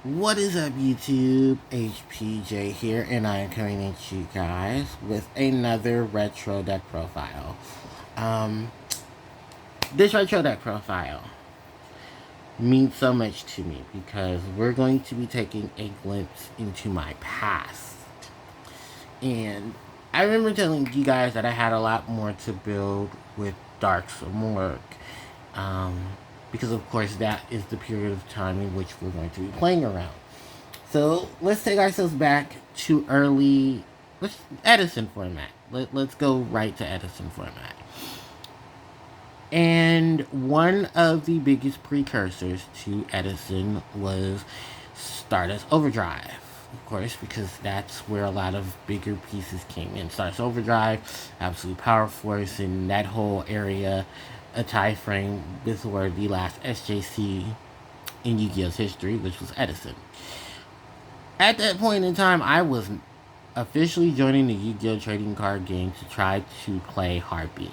What is up, YouTube? HPJ here, and I am coming at you guys with another retro deck profile. Um, this retro deck profile means so much to me because we're going to be taking a glimpse into my past. And I remember telling you guys that I had a lot more to build with Dark Simorgh. Because of course that is the period of time in which we're going to be playing around. So let's take ourselves back to Edison format. Let's go right to Edison format. And one of the biggest precursors to Edison was Stardust Overdrive. Of course, because that's where a lot of bigger pieces came in. Stardust Overdrive, Absolute Power Force, and that whole area, a tie frame before the last SJC in Yu-Gi-Oh's history, which was Edison. At that point in time, I was officially joining the Yu-Gi-Oh trading card game to try to play Harpie.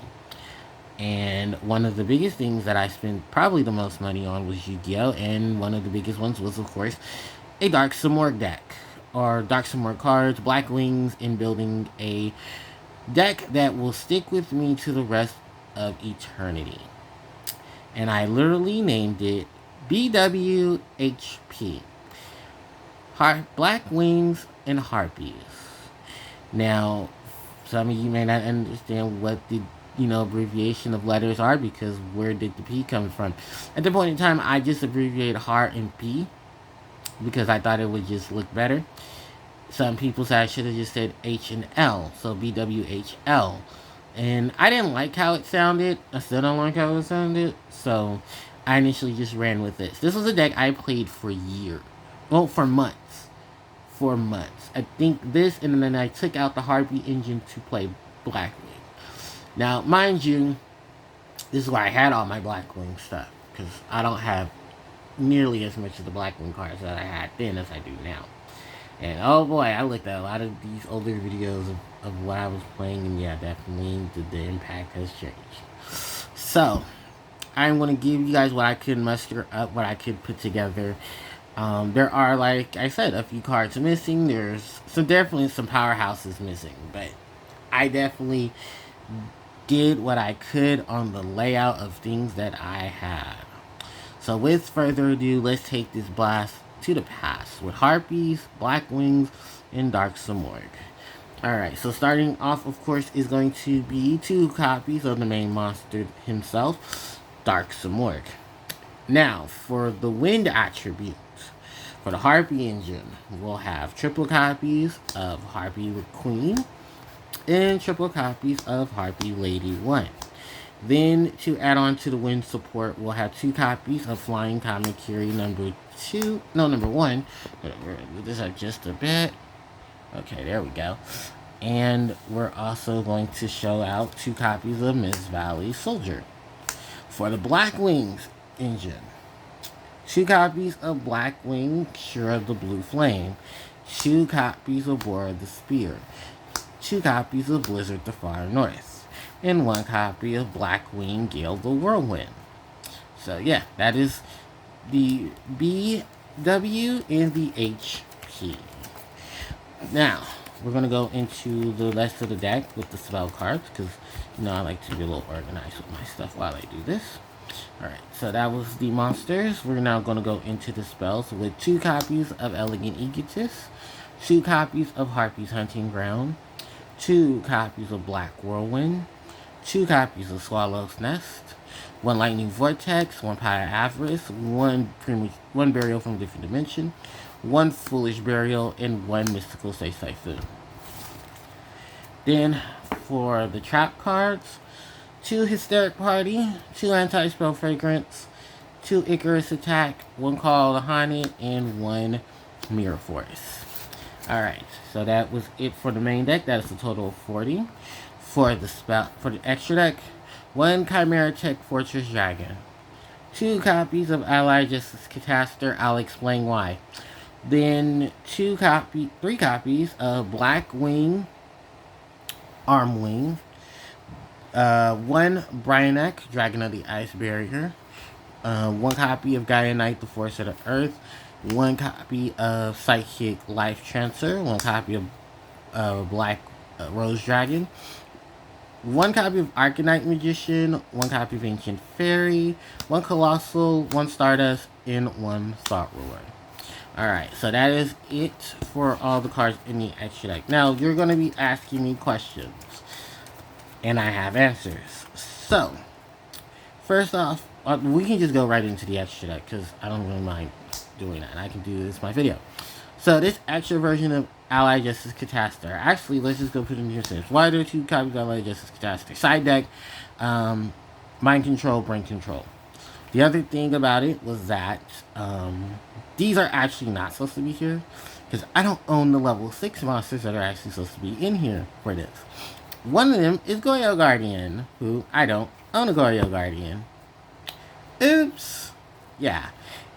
And one of the biggest things that I spent probably the most money on was Yu-Gi-Oh! And one of the biggest ones was, of course, a Dark Simorgh deck. Or Dark Simorgh cards, Blackwings, and building a deck that will stick with me to the rest of eternity. And I literally named it BWHP. Blackwings and Harpies. Now, some of you may not understand what the abbreviation of letters are because where did the P come from? At the point in time, I just abbreviated Heart and P because I thought it would just look better. Some people said I should have just said H and L, so BWHL. And I didn't like how it sounded. I still don't like how it sounded. So I initially just ran with this. This was a deck I played for years. Well, for months. I think this, and then I took out the Harpie engine to play Blackwing. Now, mind you, this is where I had all my Blackwing stuff, because I don't have nearly as much of the Blackwing cards that I had then as I do now. And oh boy, I looked at a lot of these older videos of what I was playing, and yeah, definitely the impact has changed. So, I'm going to give you guys what I could muster up, what I could put together. There are, like I said, a few cards missing. There's definitely some powerhouses missing, but I definitely did what I could on the layout of things that I had. So with further ado, let's take this blast to the past with Harpies, Blackwings, and Dark Simorgh. Alright, so starting off, of course, is going to be 2 copies of the main monster himself, Dark Simorgh. Now, for the wind attribute, for the Harpie engine, we'll have triple copies of Harpie Queen and triple copies of Harpie Lady 1. Then, to add on to the wind support, we'll have 2 copies of Flying Kamakiri number 1. Move this up just a bit. Okay, there we go. And we're also going to show out 2 copies of Miss Valley Soldier. For the Blackwings engine, 2 copies of Blackwing, Shura the Blue Flame, 2 copies of Bora the Spear, 2 copies of Blizzard the Far North, and 1 copy of Blackwing, Gale the Whirlwind. So yeah, that is the BW and the HP. Now, we're going to go into the rest of the deck with the spell cards, because, I like to be a little organized with my stuff while I do this. Alright, so that was the monsters. We're now going to go into the spells with 2 copies of Elegant Egotist, 2 copies of Harpie's Hunting Ground, 2 copies of Black Whirlwind, 2 copies of Swallow's Nest, 1 Lightning Vortex, 1 Pyre Avarice, 1 Burial from a Different Dimension, 1 Foolish Burial, and 1 Mystical Safe Typhoon. Then, for the trap cards, 2 Hysteric Party, 2 Anti-Spell Fragrance, 2 Icarus Attack, 1 Call the Haunted, and 1 Mirror Force. Alright, so that was it for the main deck. That is a total of 40. For the extra deck, 1 Chimera Tech Fortress Dragon, 2 copies of Allied Justice Catastor. I'll explain why. Then 3 copies of Blackwing Armwing, 1 Bryanek, Dragon of the Ice Barrier, one copy of Gaia Knight, the Force of the Earth, one copy of Psychic Life Transfer, one copy of Black Rose Dragon, one copy of Arcanite Magician, one copy of Ancient Fairy, one Colossal, one Stardust, and one Thought Ruler. Alright, so that is it for all the cards in the extra deck. Now, you're going to be asking me questions, and I have answers. So, first off, we can just go right into the extra deck, because I don't really mind doing that. I can do this in my video. So, this extra version of Allied Justice Catastor. Actually, let's just go put it in here. Why are there 2 copies of Allied Justice Catastor? Side deck, Mind Control, Brain Control. The other thing about it was that these are actually not supposed to be here, because I don't own the level 6 monsters that are actually supposed to be in here for this. One of them is Goyo Guardian, who I don't own a Goyo Guardian. Oops. Yeah.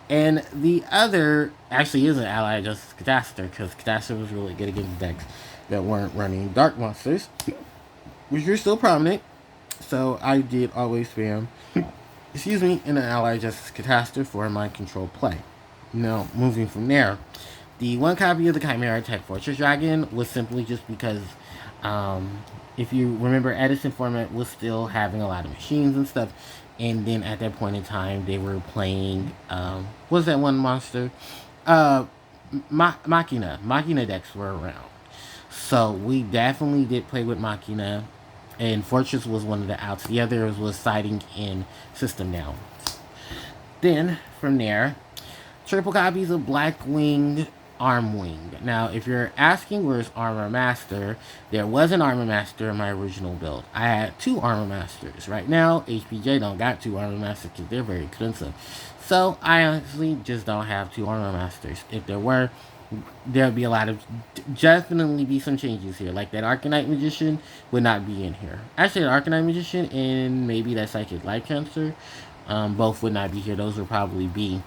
And the other actually is an Allied Justice Catastor, because Catastor was really good against decks that weren't running Dark Monsters, which are still prominent. So I did always spam, excuse me, in an Allied Justice Catastor for Mind Control play. Now, moving from there, the one copy of the Chimera Tech Fortress Dragon was simply just because, if you remember, Edison format was still having a lot of machines and stuff, and then at that point in time, they were playing, what was that one monster? Machina. Machina decks were around. So, we definitely did play with Machina, and Fortress was one of the outs. The other was siding in System Down. Then, from there, triple copies of Blackwing, Armwing. Now, if you're asking where's Armor Master, there was an Armor Master in my original build. I had 2 Armor Masters. Right now, HPJ don't got 2 Armor Masters because they're very expensive. So, I honestly just don't have 2 Armor Masters. If there were, there'd be a lot of, definitely be some changes here. Like that Arcanite Magician would not be in here. Actually, the Arcanite Magician and maybe that Psychic Life Cancer, both would not be here. Those would probably be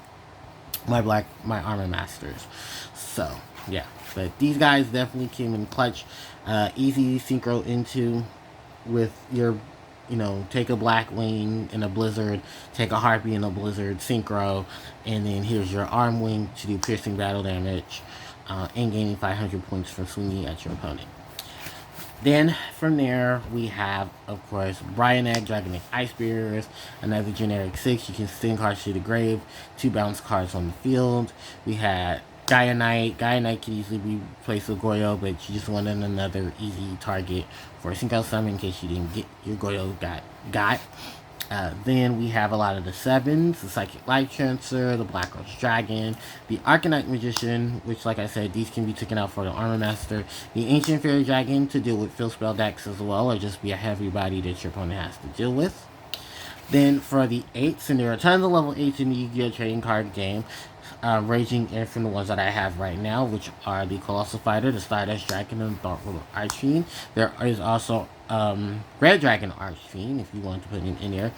my Armor Masters. So, yeah. But these guys definitely came in clutch. Easy synchro into with your, take a Blackwing in a Blizzard, take a Harpie in a Blizzard, synchro, and then here's your Armwing to do piercing battle damage, and gaining 500 points from swinging at your opponent. Then, from there, we have, of course, Brionet, Dragonic Ice Bearers, another generic 6. You can send cards to the grave, 2 bounce cards on the field. We had Gaia Knight. Gaia Knight can easily be replaced with Goyo, but you just wanted another easy target for a sync out summon in case you didn't get your Goyo got. Then we have a lot of the 7s, the Psychic Life Transfer, the Black Rose Dragon, the Arcanite Magician, which, like I said, these can be taken out for the Armor Master, the Ancient Fairy Dragon to deal with fill spell decks as well, or just be a heavy body that your opponent has to deal with. Then for the 8s, and there are tons of level 8s in the Yu-Gi-Oh! Trading card game, ranging in from the ones that I have right now, which are the Colossal Fighter, the Stardust Dragon, and the Dark Ruler Archfiend. There is also Red Dragon Archfiend, if you want to put him in there.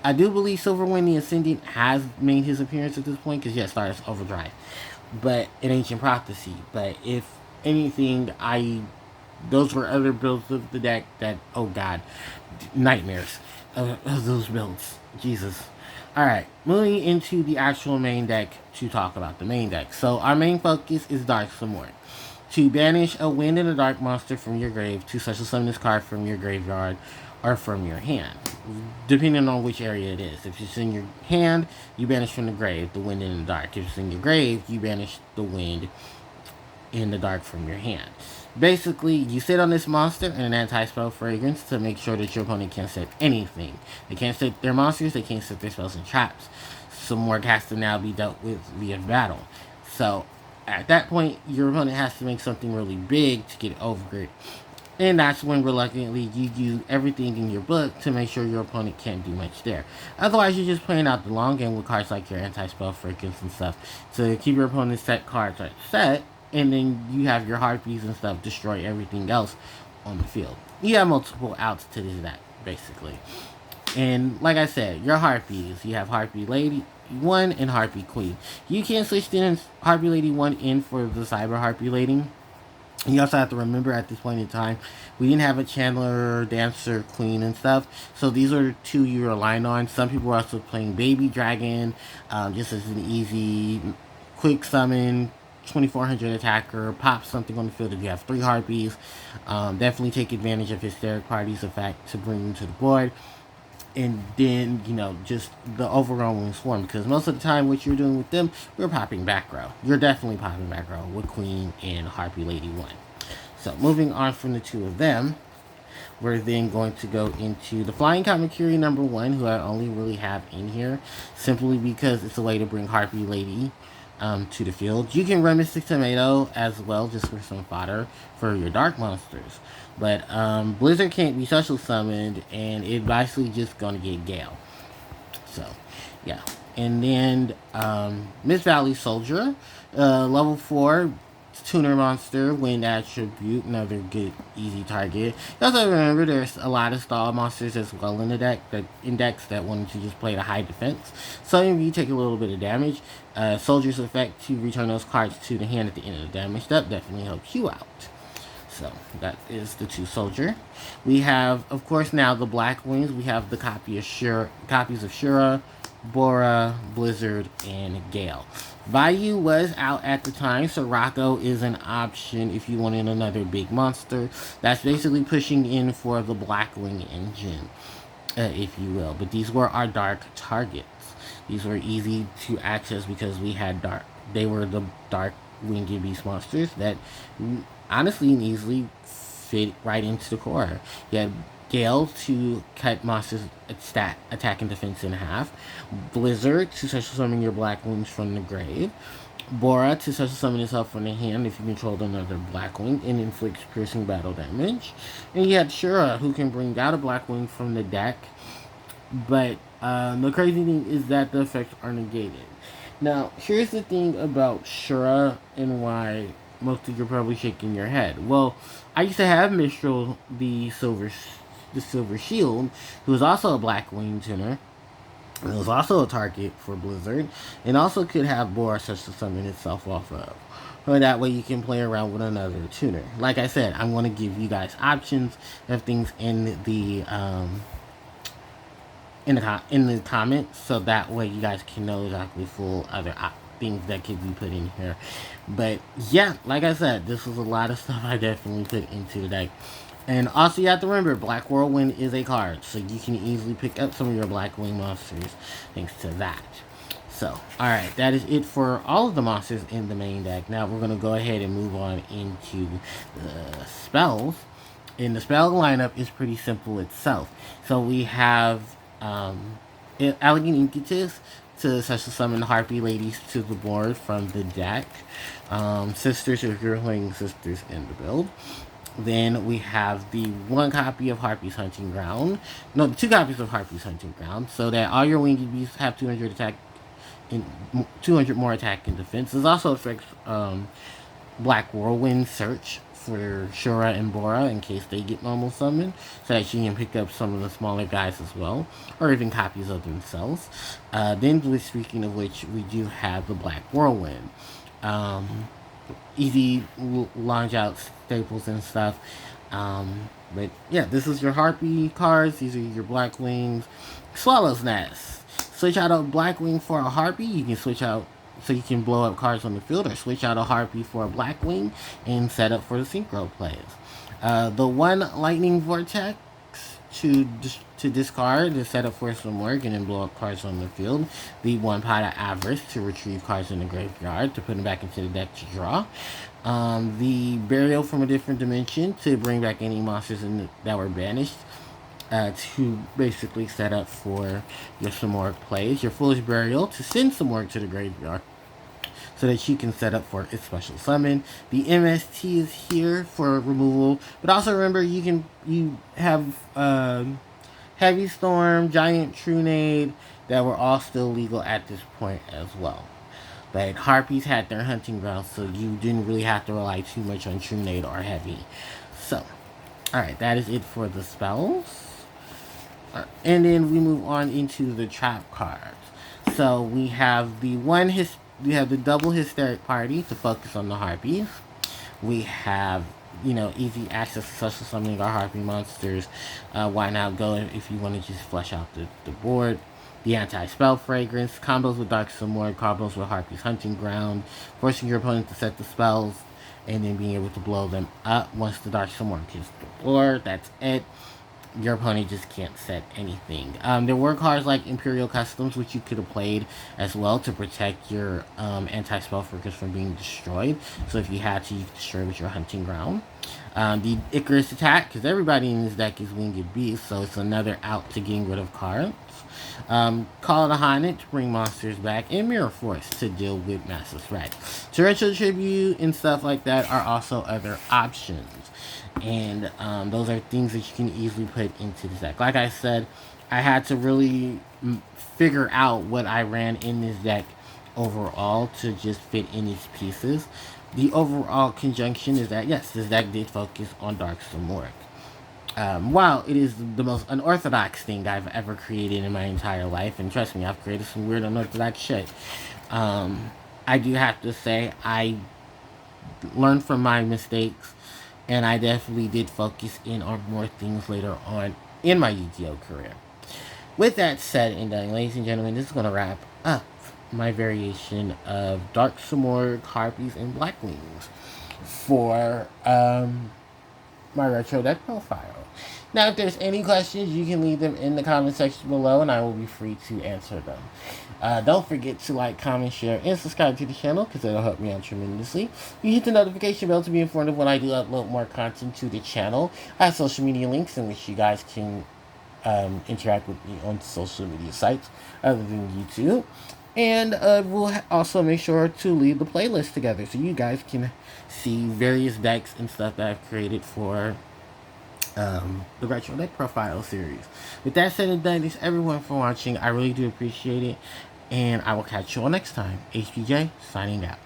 I do believe Silverwind the Ascendant has made his appearance at this point, because yes, Stardust Overdrive, but in Ancient Prophecy. But if anything, those were other builds of the deck that, oh god, nightmares of those builds. Jesus. Alright, moving into the actual main deck to talk about the main deck. So our main focus is Dark Simorgh. To banish a wind and a dark monster from your grave, to special summon this card from your graveyard or from your hand, depending on which area it is. If it's in your hand, you banish from the grave the wind and the dark. If it's in your grave, you banish the wind and the dark from your hand. Basically, you sit on this monster and an anti-spell fragrance to make sure that your opponent can't set anything. They can't set their monsters, they can't set their spells and traps. Simorgh has to now be dealt with via battle. So, at that point, your opponent has to make something really big to get over it. And that's when, reluctantly, you use everything in your book to make sure your opponent can't do much there. Otherwise, you're just playing out the long game with cards like your anti-spell fragrance and stuff to keep your opponent's set cards set. And then you have your Harpies and stuff destroy everything else on the field. You have multiple outs to this deck, basically. And like I said, your Harpies, you have Harpie Lady 1 and Harpie Queen. You can switch in Harpie Lady 1 in for the Cyber Harpie Lady. You also have to remember at this point in time, we didn't have a Chandler, Dancer, Queen, and stuff. So these are two you were relying on. Some people were also playing Baby Dragon, just as an easy, quick summon, 2400 attacker, pop something on the field if you have three Harpies. Definitely take advantage of Hysteric Party's effect to bring them to the board. And then, just the overwhelming swarm. Because most of the time, what you're doing with them, we're popping back row. You're definitely popping back row with Queen and Harpie Lady 1. So, moving on from the two of them, we're then going to go into the Flying Kamakiri number 1, who I only really have in here, simply because it's a way to bring Harpie Lady to the field. You can run Mystic Tomato as well, just for some fodder for your dark monsters. But Blizzard can't be special summoned, and it's basically just going to get Gale. So, yeah. And then Miss Valley Soldier, level 4, tuner monster, wind attribute, another good easy target. You also remember there's a lot of stall monsters as well in the deck, that index that wanted to just play the high defense. So if you take a little bit of damage, soldier's effect to return those cards to the hand at the end of the damage step definitely helps you out. So that is the two soldier. We have, of course, now the Blackwings. We have the copies of Shura, Bora, Blizzard, and Gale. Vayu was out at the time, so Rocco is an option if you wanted another big monster. That's basically pushing in for the Blackwing engine, if you will. But these were our dark targets. These were easy to access because we had dark. They were the dark winged beast monsters that honestly and easily fit right into the core. You had Gale to cut monsters' attack and defense in half. Blizzard to special summon your Blackwings from the grave. Bora to special summon itself from the hand if you controlled another Blackwing and inflicts piercing battle damage. And you had Shura, who can bring out a Blackwing from the deck. But the crazy thing is that the effects are negated. Now, here's the thing about Shura and why most of you are probably shaking your head. Well, I used to have Mistral, the Silver Shield, who was also a Blackwing tuner. It was also a target for Blizzard, and also could have Bora such to summon itself off of. So that way you can play around with another tuner. Like I said, I'm going to give you guys options of things in the comments, so that way you guys can know exactly full other things that could be put in here. But yeah, like I said, this was a lot of stuff I definitely put into the deck. And also you have to remember, Black Whirlwind is a card, so you can easily pick up some of your Blackwing monsters thanks to that. So, alright, that is it for all of the monsters in the main deck. Now we're going to go ahead and move on into the spells. And the spell lineup is pretty simple itself. So we have Elegant Incutus to special summon Harpie Ladies to the board from the deck. Sisters, if you're playing Sisters in the build. Then we have the one copy of Harpie's Hunting Ground. No, the two copies of Harpie's Hunting Ground, so that all your winged beasts have 200 attack and 200 more attack and defense. This also affects Black Whirlwind Search for Shura and Bora in case they get normal summon, so that you can pick up some of the smaller guys as well, or even copies of themselves. Then, speaking of which, we do have the Black Whirlwind. Easy launch out staples and stuff. But yeah, this is your Harpie cards. These are your Blackwings. Swallow's Nest. Switch out a Blackwing for a Harpie. You can switch out so you can blow up cards on the field, or switch out a Harpie for a Blackwing and set up for the synchro plays. The one Lightning Vortex to discard to set up for some work and then blow up cards on the field. The one Pot of Avarice to retrieve cards in the graveyard to put them back into the deck to draw. The Burial from a Different Dimension to bring back any monsters that were banished. To basically set up for your Simorgh plays. Your Foolish Burial to send Simorgh to the graveyard so that you can set up for its special summon. The MST is here for removal, but also remember you have Heavy Storm, Giant Trunade that were all still legal at this point as well. But Harpies had their hunting grounds, so you didn't really have to rely too much on Trunade or Heavy. So, alright, that is it for the spells. And then we move on into the trap cards. So we have the double Hysteric Party to focus on the Harpies. We have, easy access to social summoning our Harpie monsters. Why not go if you want to just flesh out the board? The anti-spell fragrance, combos with Dark Simorgh, combos with Harpie's hunting ground, forcing your opponent to set the spells, and then being able to blow them up once the Dark Simorgh hits the floor. That's it. Your opponent just can't set anything. There were cards like Imperial Customs, which you could have played as well to protect your anti-spell focus from being destroyed. So if you had to, you could destroy with your hunting ground. The Icarus attack, because everybody in this deck is Winged Beast, so it's another out to getting rid of cards. Call of the Hynit to bring monsters back, and Mirror Force to deal with massive threat. Torrential Tribute and stuff like that are also other options. And those are things that you can easily put into the deck. Like I said, I had to really figure out what I ran in this deck overall to just fit in its pieces. The overall conjunction is that, yes, this deck did focus on Dark Simorgh. While it is the most unorthodox thing I've ever created in my entire life, and trust me, I've created some weird unorthodox shit, I do have to say I learned from my mistakes, and I definitely did focus in on more things later on in my Yu-Gi-Oh career. With that said and done, ladies and gentlemen, this is going to wrap up my variation of Dark Simorgh, Harpies, and Blackwings for my retro deck profile. Now, if there's any questions, you can leave them in the comment section below, and I will be free to answer them. Don't forget to like, comment, share, and subscribe to the channel, because it'll help me out tremendously. You hit the notification bell to be informed of when I do upload more content to the channel. I have social media links in which you guys can interact with me on social media sites other than YouTube. And we'll also make sure to leave the playlist together so you guys can see various decks and stuff that I've created for the Retro Deck Profile series. With that said and done, thanks everyone for watching. I really do appreciate it. And I will catch you all next time. HPJ, signing out.